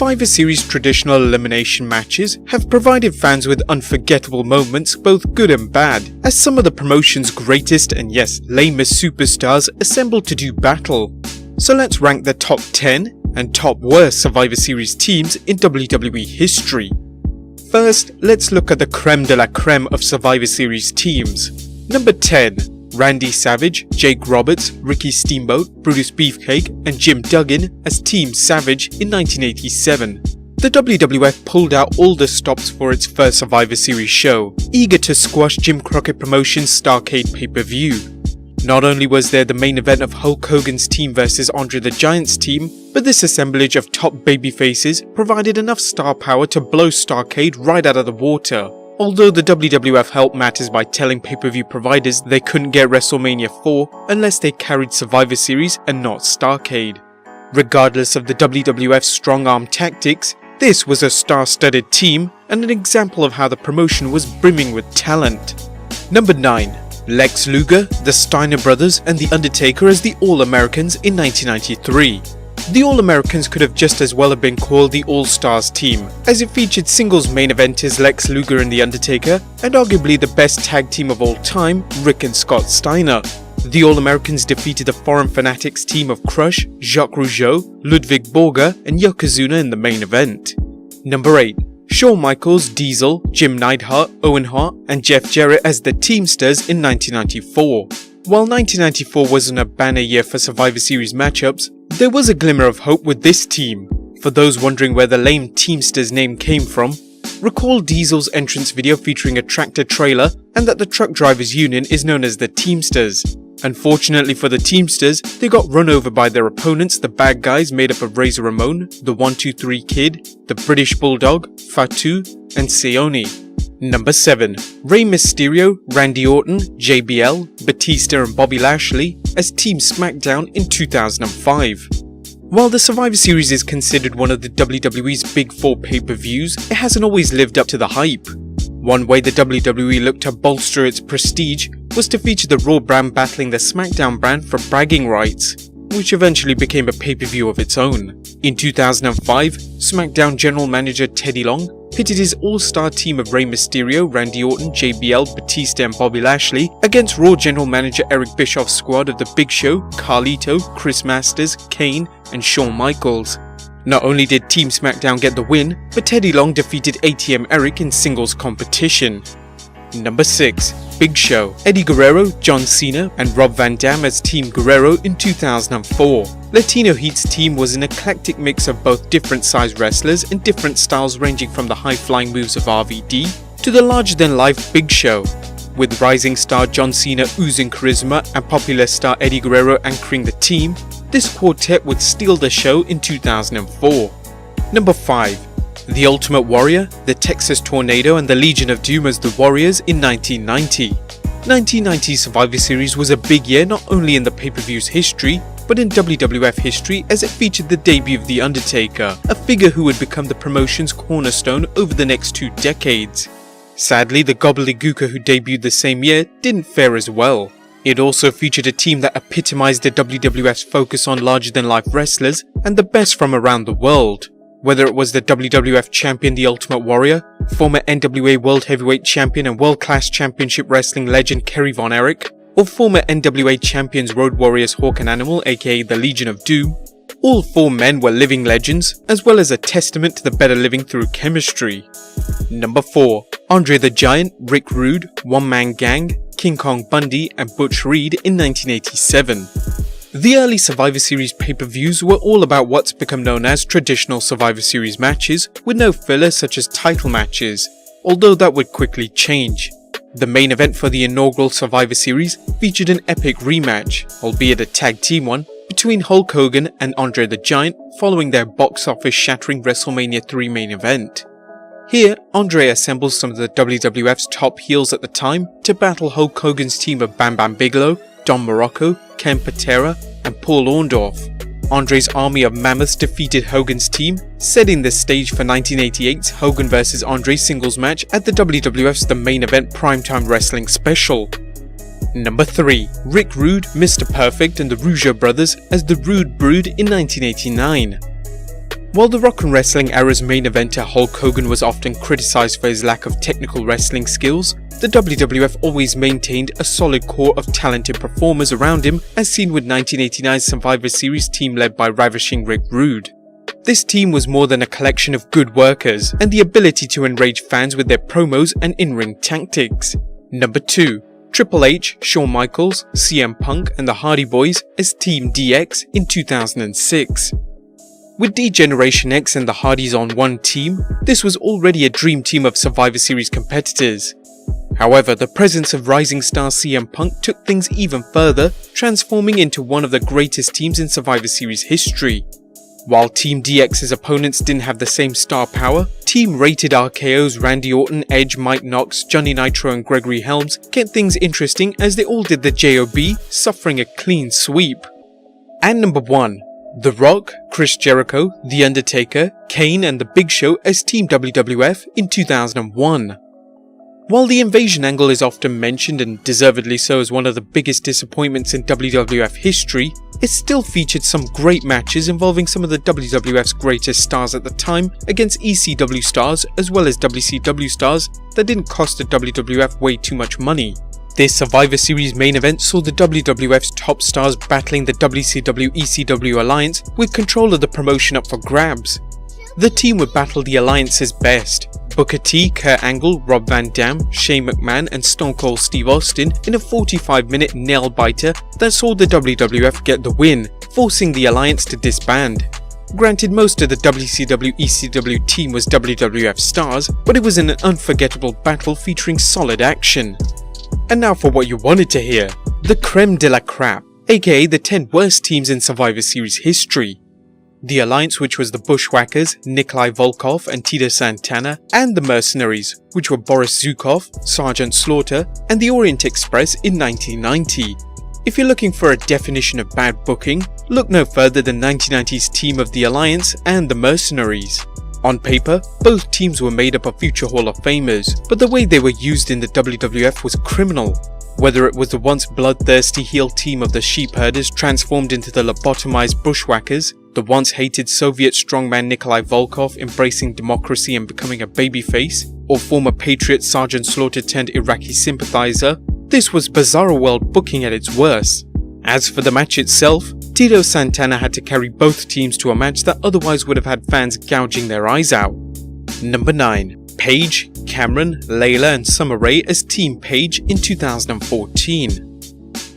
Survivor Series traditional elimination matches have provided fans with unforgettable moments, both good and bad, as some of the promotion's greatest and yes, lamest superstars assembled to do battle. So let's rank the top 10 and top worst Survivor Series teams in WWE history. First, let's look at the creme de la creme of Survivor Series teams. Number 10. Randy Savage, Jake Roberts, Ricky Steamboat, Brutus Beefcake and Jim Duggan as Team Savage in 1987. The WWF pulled out all the stops for its first Survivor Series show, eager to squash Jim Crockett Promotions' Starrcade pay-per-view. Not only was there the main event of Hulk Hogan's team versus Andre the Giant's team, but this assemblage of top babyfaces provided enough star power to blow Starrcade right out of the water. Although the WWF helped matters by telling pay-per-view providers they couldn't get WrestleMania 4 unless they carried Survivor Series and not Starrcade. Regardless of the WWF's strong-arm tactics, this was a star-studded team and an example of how the promotion was brimming with talent. Number 9. Lex Luger, the Steiner Brothers and The Undertaker as the All-Americans in 1993. The All-Americans could have just as well have been called the All-Stars team, as it featured singles main eventers Lex Luger and The Undertaker, and arguably the best tag team of all time, Rick and Scott Steiner. The All-Americans defeated the Foreign Fanatics team of Crush, Jacques Rougeau, Ludwig Borger and Yokozuna in the main event. Number 8. Shawn Michaels, Diesel, Jim Neidhart, Owen Hart and Jeff Jarrett as the Teamsters in 1994. While 1994 wasn't a banner year for Survivor Series matchups, there was a glimmer of hope with this team. For those wondering where the lame Teamsters name came from, recall Diesel's entrance video featuring a tractor trailer and that the truck drivers union is known as the Teamsters. Unfortunately for the Teamsters, they got run over by their opponents, the Bad Guys made up of Razor Ramon, the 123 Kid, the British Bulldog, Fatu and Sione. Number 7. Rey Mysterio, Randy Orton, JBL, Batista and Bobby Lashley as Team SmackDown in 2005. While the Survivor Series is considered one of the WWE's Big 4 pay-per-views, it hasn't always lived up to the hype. One way the WWE looked to bolster its prestige was to feature the Raw brand battling the SmackDown brand for bragging rights, which eventually became a pay-per-view of its own. In 2005, SmackDown General Manager Teddy Long pitted his all-star team of Rey Mysterio, Randy Orton, JBL, Batista and Bobby Lashley against Raw General Manager Eric Bischoff's squad of The Big Show, Carlito, Chris Masters, Kane and Shawn Michaels. Not only did Team SmackDown get the win, but Teddy Long defeated ATM Eric in singles competition. Number 6. Big Show, Eddie Guerrero, John Cena and Rob Van Dam as Team Guerrero in 2004. Latino Heat's team was an eclectic mix of both different sized wrestlers and different styles ranging from the high-flying moves of RVD to the larger-than-life Big Show. With rising star John Cena oozing charisma and popular star Eddie Guerrero anchoring the team, this quartet would steal the show in 2004. Number 5. The Ultimate Warrior, the Texas Tornado and the Legion of Doom as the Warriors in 1990. 1990's Survivor Series was a big year not only in the pay-per-view's history, but in WWF history as it featured the debut of The Undertaker, a figure who would become the promotion's cornerstone over the next 2 decades. Sadly, the gobbledygooker who debuted the same year didn't fare as well. It also featured a team that epitomized the WWF's focus on larger-than-life wrestlers and the best from around the world. Whether it was the WWF Champion The Ultimate Warrior, former NWA World Heavyweight Champion and World Class Championship Wrestling legend Kerry Von Erich, or former NWA Champions Road Warriors Hawk and Animal aka the Legion of Doom, all 4 men were living legends, as well as a testament to the better living through chemistry. Number 4. Andre the Giant, Rick Rude, One Man Gang, King Kong Bundy and Butch Reed in 1987. The early Survivor Series pay-per-views were all about what's become known as traditional Survivor Series matches with no filler such as title matches, although that would quickly change. The main event for the inaugural Survivor Series featured an epic rematch, albeit a tag team one, between Hulk Hogan and Andre the Giant following their box office shattering WrestleMania 3 main event. Here, Andre assembles some of the WWF's top heels at the time to battle Hulk Hogan's team of Bam Bam Bigelow, Don Morocco, Ken Patera and Paul Orndorff. Andre's army of mammoths defeated Hogan's team, setting the stage for 1988's Hogan vs Andre singles match at the WWF's The Main Event Primetime Wrestling Special. Number 3. Rick Rude, Mr. Perfect and the Rougeau Brothers as the Rude Brood in 1989. While the Rock and Wrestling era's main eventer Hulk Hogan was often criticised for his lack of technical wrestling skills, the WWF always maintained a solid core of talented performers around him, as seen with 1989's Survivor Series team led by Ravishing Rick Rude. This team was more than a collection of good workers, and the ability to enrage fans with their promos and in-ring tactics. Number 2. Triple H, Shawn Michaels, CM Punk and the Hardy Boys as Team DX in 2006. With D-Generation X and the Hardys on one team, this was already a dream team of Survivor Series competitors. However, the presence of rising star CM Punk took things even further, transforming into one of the greatest teams in Survivor Series history. While Team DX's opponents didn't have the same star power, Team Rated RKO's Randy Orton, Edge, Mike Knox, Johnny Nitro and Gregory Helms kept things interesting as they all did the JOB, suffering a clean sweep. And number 1. The Rock, Chris Jericho, The Undertaker, Kane and The Big Show as Team WWF in 2001. While the invasion angle is often mentioned, and deservedly so, as one of the biggest disappointments in WWF history, it still featured some great matches involving some of the WWF's greatest stars at the time against ECW stars as well as WCW stars that didn't cost the WWF way too much money. This Survivor Series main event saw the WWF's top stars battling the WCW-ECW alliance with control of the promotion up for grabs. The team would battle the alliance's best: Booker T, Kurt Angle, Rob Van Dam, Shane McMahon and Stone Cold Steve Austin in a 45-minute nail-biter that saw the WWF get the win, forcing the alliance to disband. Granted, most of the WCW-ECW team was WWF stars, but it was an unforgettable battle featuring solid action. And now for what you wanted to hear, the creme de la crap, aka the 10 worst teams in Survivor Series history. The Alliance, which was the Bushwhackers, Nikolai Volkov and Tito Santana, and the Mercenaries, which were Boris Zukov, Sergeant Slaughter, and the Orient Express in 1990. If you're looking for a definition of bad booking, look no further than 1990's team of the Alliance and the Mercenaries. On paper, both teams were made up of future Hall of Famers, but the way they were used in the WWF was criminal. Whether it was the once bloodthirsty heel team of the Sheepherders transformed into the lobotomized Bushwhackers, the once hated Soviet strongman Nikolai Volkov embracing democracy and becoming a babyface, or former Patriot Sergeant Slaughter turned Iraqi sympathizer, this was bizarro world booking at its worst. As for the match itself, Tito Santana had to carry both teams to a match that otherwise would have had fans gouging their eyes out. Number 9. Paige, Cameron, Layla and Summer Rae as Team Paige in 2014.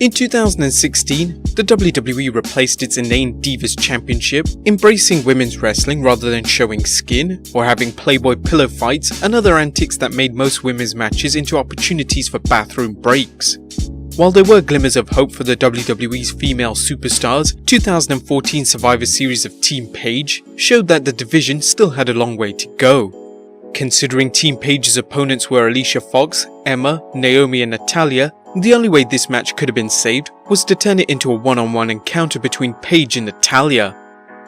In 2016, the WWE replaced its inane Divas Championship, embracing women's wrestling rather than showing skin, or having Playboy pillow fights and other antics that made most women's matches into opportunities for bathroom breaks. While there were glimmers of hope for the WWE's female superstars, 2014 Survivor Series of Team Paige showed that the division still had a long way to go. Considering Team Paige's opponents were Alicia Fox, Emma, Naomi and Natalya, the only way this match could have been saved was to turn it into a one-on-one encounter between Paige and Natalya.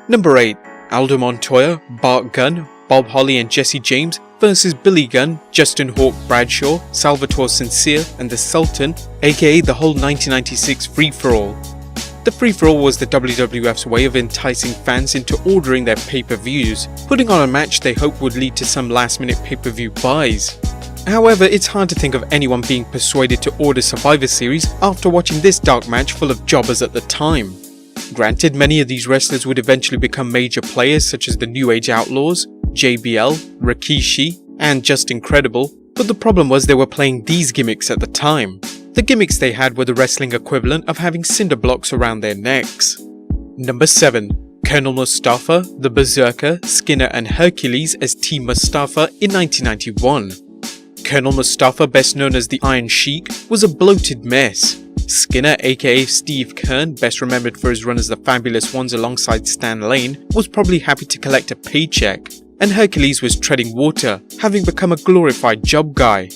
Number 8. Aldo Montoya, Bart Gunn, Bob Holly and Jesse James versus Billy Gunn, Justin Hawk Bradshaw, Salvatore Sincere and the Sultan, aka the whole 1996 free-for-all. The free-for-all was the WWF's way of enticing fans into ordering their pay-per-views, putting on a match they hoped would lead to some last-minute pay-per-view buys. However, it's hard to think of anyone being persuaded to order Survivor Series after watching this dark match full of jobbers at the time. Granted, many of these wrestlers would eventually become major players such as the New Age Outlaws, JBL, Rikishi, and Just Incredible, but the problem was they were playing these gimmicks at the time. The gimmicks they had were the wrestling equivalent of having cinder blocks around their necks. Number 7. Colonel Mustafa, the Berserker, Skinner and Hercules as Team Mustafa in 1991. Colonel Mustafa, best known as the Iron Sheik, was a bloated mess. Skinner, aka Steve Kern, best remembered for his run as the Fabulous Ones alongside Stan Lane, was probably happy to collect a paycheck. And Hercules was treading water, having become a glorified job guy.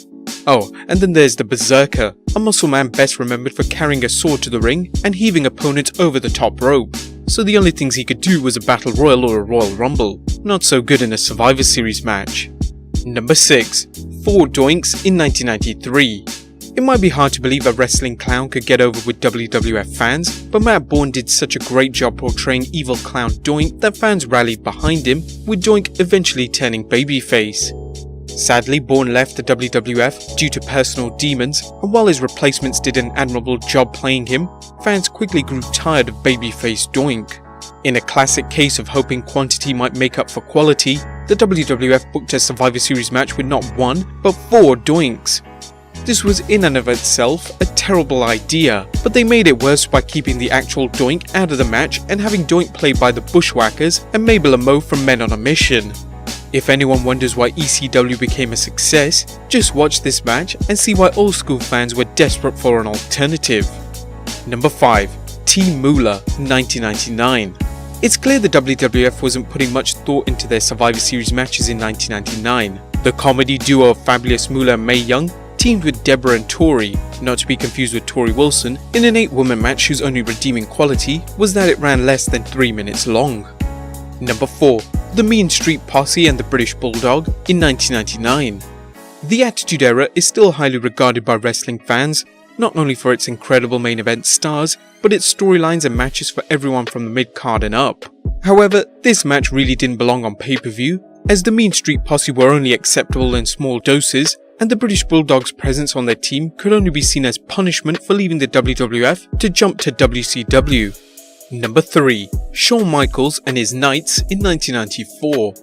Oh, and then there's the Berserker, a muscle man best remembered for carrying a sword to the ring and heaving opponents over the top rope. So the only things he could do was a Battle Royal or a Royal Rumble. Not so good in a Survivor Series match. Number 6. 4 Doinks in 1993. It might be hard to believe a wrestling clown could get over with WWF fans, but Matt Bourne did such a great job portraying evil clown Doink that fans rallied behind him, with Doink eventually turning babyface. Sadly, Bourne left the WWF due to personal demons, and while his replacements did an admirable job playing him, fans quickly grew tired of babyface Doink. In a classic case of hoping quantity might make up for quality, the WWF booked a Survivor Series match with not one, but 4 Doinks. This was in and of itself a terrible idea, but they made it worse by keeping the actual Doink out of the match and having Doink played by the Bushwhackers and Mabel and Mo from Men on a Mission. If anyone wonders why ECW became a success, just watch this match and see why old school fans were desperate for an alternative. Number 5. Team Moolah, 1999. It's clear the WWF wasn't putting much thought into their Survivor Series matches in 1999. The comedy duo of Fabulous Moolah and Mae Young teamed with Deborah and Tori, not to be confused with Tori Wilson, in an 8-woman match whose only redeeming quality was that it ran less than 3 minutes long. Number 4. The Mean Street Posse and the British Bulldog in 1999. The Attitude Era is still highly regarded by wrestling fans, not only for its incredible main event stars, but its storylines and matches for everyone from the mid-card and up. However, this match really didn't belong on pay-per-view, as the Mean Street Posse were only acceptable in small doses, and the British Bulldog's presence on their team could only be seen as punishment for leaving the WWF to jump to WCW. Number 3. Shawn Michaels and his Knights in 1994.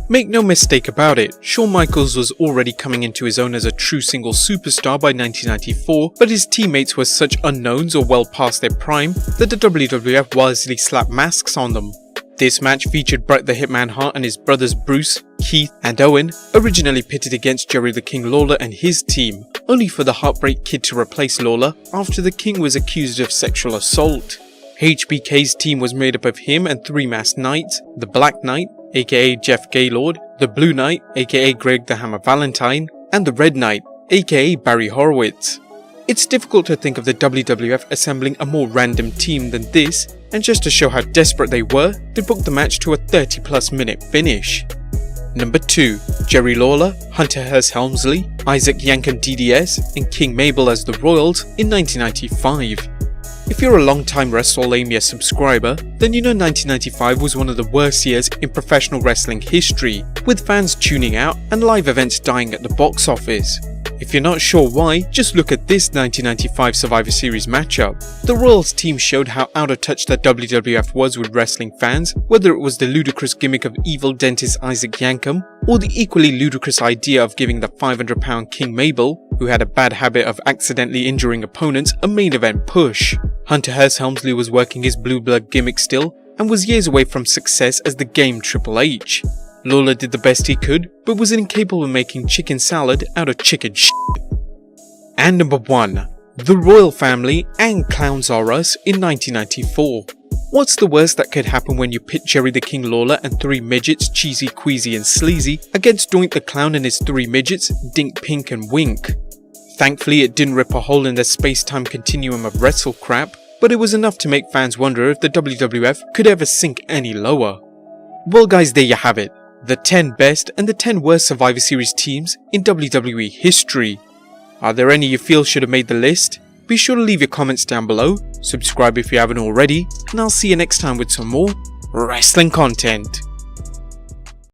Make no mistake about it, Shawn Michaels was already coming into his own as a true single superstar by 1994, but his teammates were such unknowns or well past their prime that the WWF wisely slapped masks on them. This match featured Bret the Hitman Hart and his brothers Bruce, Keith and Owen, originally pitted against Jerry the King Lawler and his team, only for the Heartbreak Kid to replace Lawler after the King was accused of sexual assault. HBK's team was made up of him and 3 masked knights, the Black Knight, aka Jeff Gaylord, the Blue Knight, aka Greg the Hammer Valentine, and the Red Knight, aka Barry Horowitz. It's difficult to think of the WWF assembling a more random team than this, and just to show how desperate they were, they booked the match to a 30+ minute finish. Number 2. Jerry Lawler, Hunter Hearst Helmsley, Isaac Yankem DDS, and King Mabel as the Royals in 1995. If you're a long-time WrestleMania subscriber, then you know 1995 was one of the worst years in professional wrestling history, with fans tuning out and live events dying at the box office. If you're not sure why, just look at this 1995 Survivor Series matchup. The Royals team showed how out of touch the WWF was with wrestling fans, whether it was the ludicrous gimmick of evil dentist Isaac Yankem, or the equally ludicrous idea of giving the 500-pound King Mabel, who had a bad habit of accidentally injuring opponents, a main event push. Hunter Hearst Helmsley was working his blue blood gimmick still, and was years away from success as the Game Triple H. Lawler did the best he could, but was incapable of making chicken salad out of chicken shit. And number 1. The Royal Family and Clowns R Us in 1994. What's the worst that could happen when you pit Jerry the King Lawler and 3 midgets, Cheesy, Queasy and Sleazy, against Doink the Clown and his 3 midgets, Dink, Pink and Wink? Thankfully it didn't rip a hole in the space-time continuum of wrestle crap, but it was enough to make fans wonder if the WWF could ever sink any lower. Well guys, there you have it. The 10 best and the 10 worst Survivor Series teams in WWE history. Are there any you feel should have made the list? Be sure to leave your comments down below, subscribe if you haven't already, and I'll see you next time with some more wrestling content.